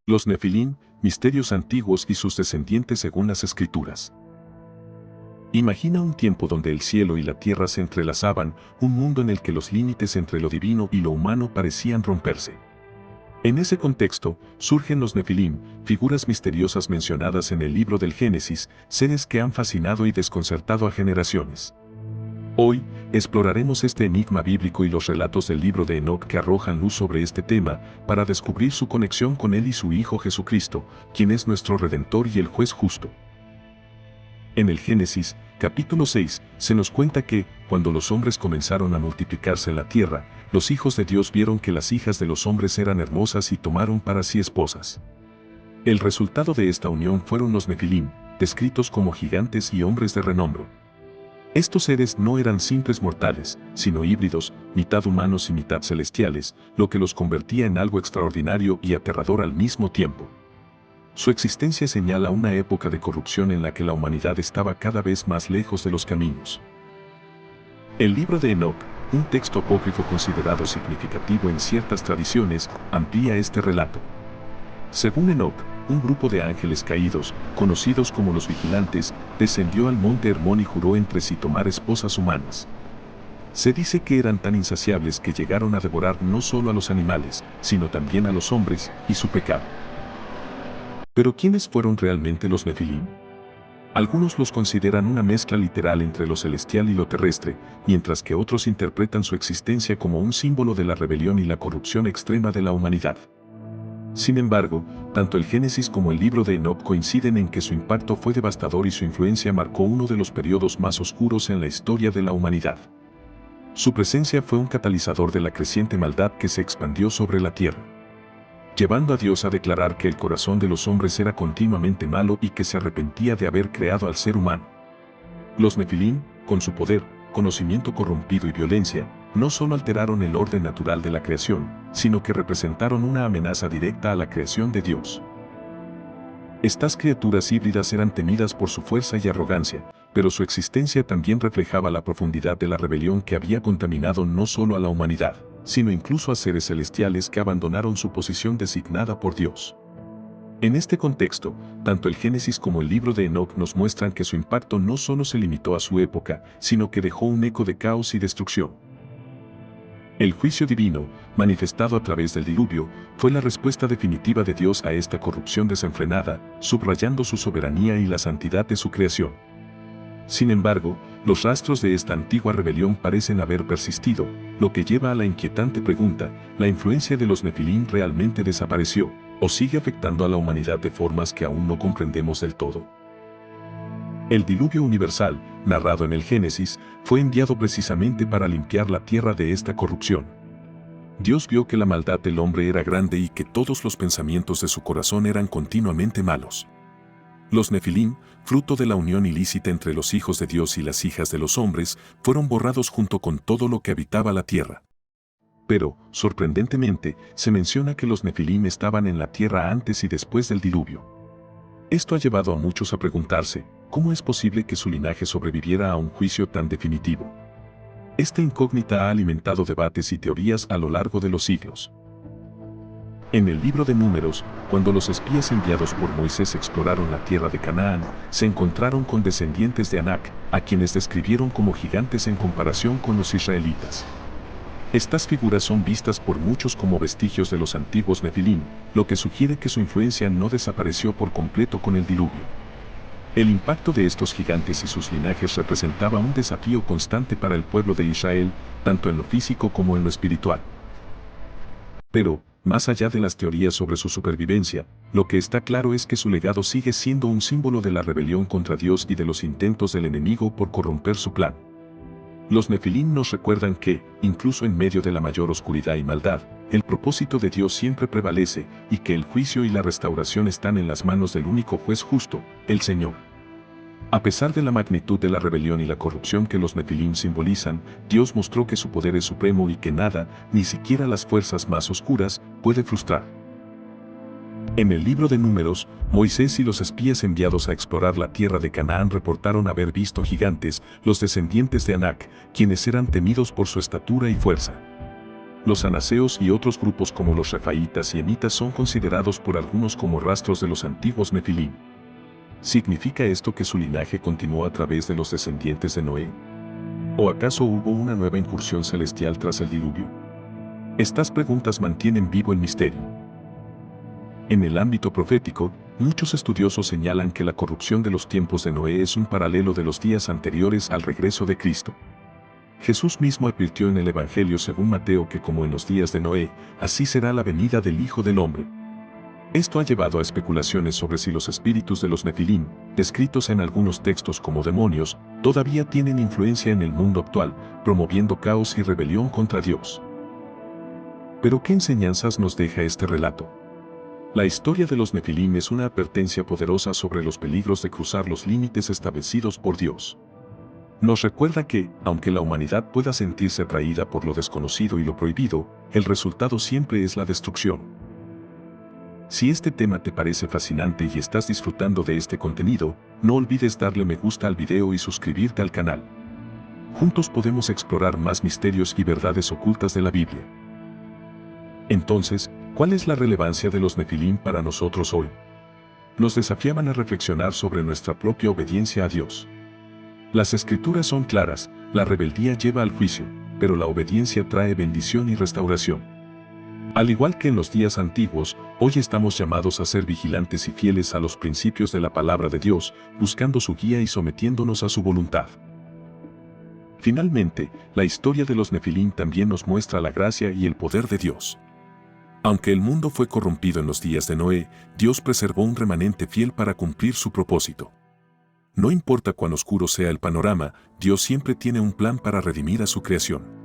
Los Nefilim, misterios antiguos y sus descendientes según las Escrituras. Imagina un tiempo donde el cielo y la tierra se entrelazaban, un mundo en el que los límites entre lo divino y lo humano parecían romperse. En ese contexto, surgen los Nefilim, figuras misteriosas mencionadas en el libro del Génesis, seres que han fascinado y desconcertado a generaciones. Hoy, exploraremos este enigma bíblico y los relatos del libro de Enoc que arrojan luz sobre este tema, para descubrir su conexión con él y su Hijo Jesucristo, quien es nuestro Redentor y el Juez justo. En el Génesis, capítulo 6, se nos cuenta que, cuando los hombres comenzaron a multiplicarse en la tierra, los hijos de Dios vieron que las hijas de los hombres eran hermosas y tomaron para sí esposas. El resultado de esta unión fueron los Nefilim, descritos como gigantes y hombres de renombre. Estos seres no eran simples mortales, sino híbridos, mitad humanos y mitad celestiales, lo que los convertía en algo extraordinario y aterrador al mismo tiempo. Su existencia señala una época de corrupción en la que la humanidad estaba cada vez más lejos de los caminos. El libro de Enoc, un texto apócrifo considerado significativo en ciertas tradiciones, amplía este relato. Según Enoc, un grupo de ángeles caídos, conocidos como los vigilantes, descendió al monte Hermón y juró entre sí tomar esposas humanas. Se dice que eran tan insaciables que llegaron a devorar no solo a los animales, sino también a los hombres y su pecado. Pero ¿quiénes fueron realmente los Nefilim? Algunos los consideran una mezcla literal entre lo celestial y lo terrestre, mientras que otros interpretan su existencia como un símbolo de la rebelión y la corrupción extrema de la humanidad. Sin embargo, tanto el Génesis como el libro de Enoc coinciden en que su impacto fue devastador y su influencia marcó uno de los periodos más oscuros en la historia de la humanidad. Su presencia fue un catalizador de la creciente maldad que se expandió sobre la tierra, llevando a Dios a declarar que el corazón de los hombres era continuamente malo y que se arrepentía de haber creado al ser humano. Los Nefilim, con su poder, conocimiento corrompido y violencia, no solo alteraron el orden natural de la creación, sino que representaron una amenaza directa a la creación de Dios. Estas criaturas híbridas eran temidas por su fuerza y arrogancia, pero su existencia también reflejaba la profundidad de la rebelión que había contaminado no solo a la humanidad, sino incluso a seres celestiales que abandonaron su posición designada por Dios. En este contexto, tanto el Génesis como el libro de Enoc nos muestran que su impacto no solo se limitó a su época, sino que dejó un eco de caos y destrucción. El juicio divino, manifestado a través del diluvio, fue la respuesta definitiva de Dios a esta corrupción desenfrenada, subrayando su soberanía y la santidad de su creación. Sin embargo, los rastros de esta antigua rebelión parecen haber persistido, lo que lleva a la inquietante pregunta: ¿la influencia de los Nefilim realmente desapareció, o sigue afectando a la humanidad de formas que aún no comprendemos del todo? El diluvio universal, narrado en el Génesis, fue enviado precisamente para limpiar la tierra de esta corrupción. Dios vio que la maldad del hombre era grande y que todos los pensamientos de su corazón eran continuamente malos. Los Nefilim, fruto de la unión ilícita entre los hijos de Dios y las hijas de los hombres, fueron borrados junto con todo lo que habitaba la tierra. Pero, sorprendentemente, se menciona que los Nefilim estaban en la tierra antes y después del diluvio. Esto ha llevado a muchos a preguntarse: ¿cómo es posible que su linaje sobreviviera a un juicio tan definitivo? Esta incógnita ha alimentado debates y teorías a lo largo de los siglos. En el libro de Números, cuando los espías enviados por Moisés exploraron la tierra de Canaán, se encontraron con descendientes de Anac, a quienes describieron como gigantes en comparación con los israelitas. Estas figuras son vistas por muchos como vestigios de los antiguos Nefilim, lo que sugiere que su influencia no desapareció por completo con el diluvio. El impacto de estos gigantes y sus linajes representaba un desafío constante para el pueblo de Israel, tanto en lo físico como en lo espiritual. Pero, más allá de las teorías sobre su supervivencia, lo que está claro es que su legado sigue siendo un símbolo de la rebelión contra Dios y de los intentos del enemigo por corromper su plan. Los Nefilim nos recuerdan que, incluso en medio de la mayor oscuridad y maldad, el propósito de Dios siempre prevalece, y que el juicio y la restauración están en las manos del único juez justo, el Señor. A pesar de la magnitud de la rebelión y la corrupción que los Nefilim simbolizan, Dios mostró que su poder es supremo y que nada, ni siquiera las fuerzas más oscuras, puede frustrar. En el libro de Números, Moisés y los espías enviados a explorar la tierra de Canaán reportaron haber visto gigantes, los descendientes de Anac, quienes eran temidos por su estatura y fuerza. Los anaseos y otros grupos como los refaítas y emitas son considerados por algunos como rastros de los antiguos nefilim. ¿Significa esto que su linaje continuó a través de los descendientes de Noé? ¿O acaso hubo una nueva incursión celestial tras el diluvio? Estas preguntas mantienen vivo el misterio. En el ámbito profético, muchos estudiosos señalan que la corrupción de los tiempos de Noé es un paralelo de los días anteriores al regreso de Cristo. Jesús mismo advirtió en el Evangelio según Mateo que como en los días de Noé, así será la venida del Hijo del Hombre. Esto ha llevado a especulaciones sobre si los espíritus de los nefilim, descritos en algunos textos como demonios, todavía tienen influencia en el mundo actual, promoviendo caos y rebelión contra Dios. Pero ¿qué enseñanzas nos deja este relato? La historia de los nefilim es una advertencia poderosa sobre los peligros de cruzar los límites establecidos por Dios. Nos recuerda que, aunque la humanidad pueda sentirse atraída por lo desconocido y lo prohibido, el resultado siempre es la destrucción. Si este tema te parece fascinante y estás disfrutando de este contenido, no olvides darle me gusta al video y suscribirte al canal. Juntos podemos explorar más misterios y verdades ocultas de la Biblia. Entonces, ¿cuál es la relevancia de los nefilim para nosotros hoy? Nos desafiaban a reflexionar sobre nuestra propia obediencia a Dios. Las escrituras son claras, la rebeldía lleva al juicio, pero la obediencia trae bendición y restauración. Al igual que en los días antiguos, hoy estamos llamados a ser vigilantes y fieles a los principios de la palabra de Dios, buscando su guía y sometiéndonos a su voluntad. Finalmente, la historia de los nefilim también nos muestra la gracia y el poder de Dios. Aunque el mundo fue corrompido en los días de Noé, Dios preservó un remanente fiel para cumplir su propósito. No importa cuán oscuro sea el panorama, Dios siempre tiene un plan para redimir a su creación.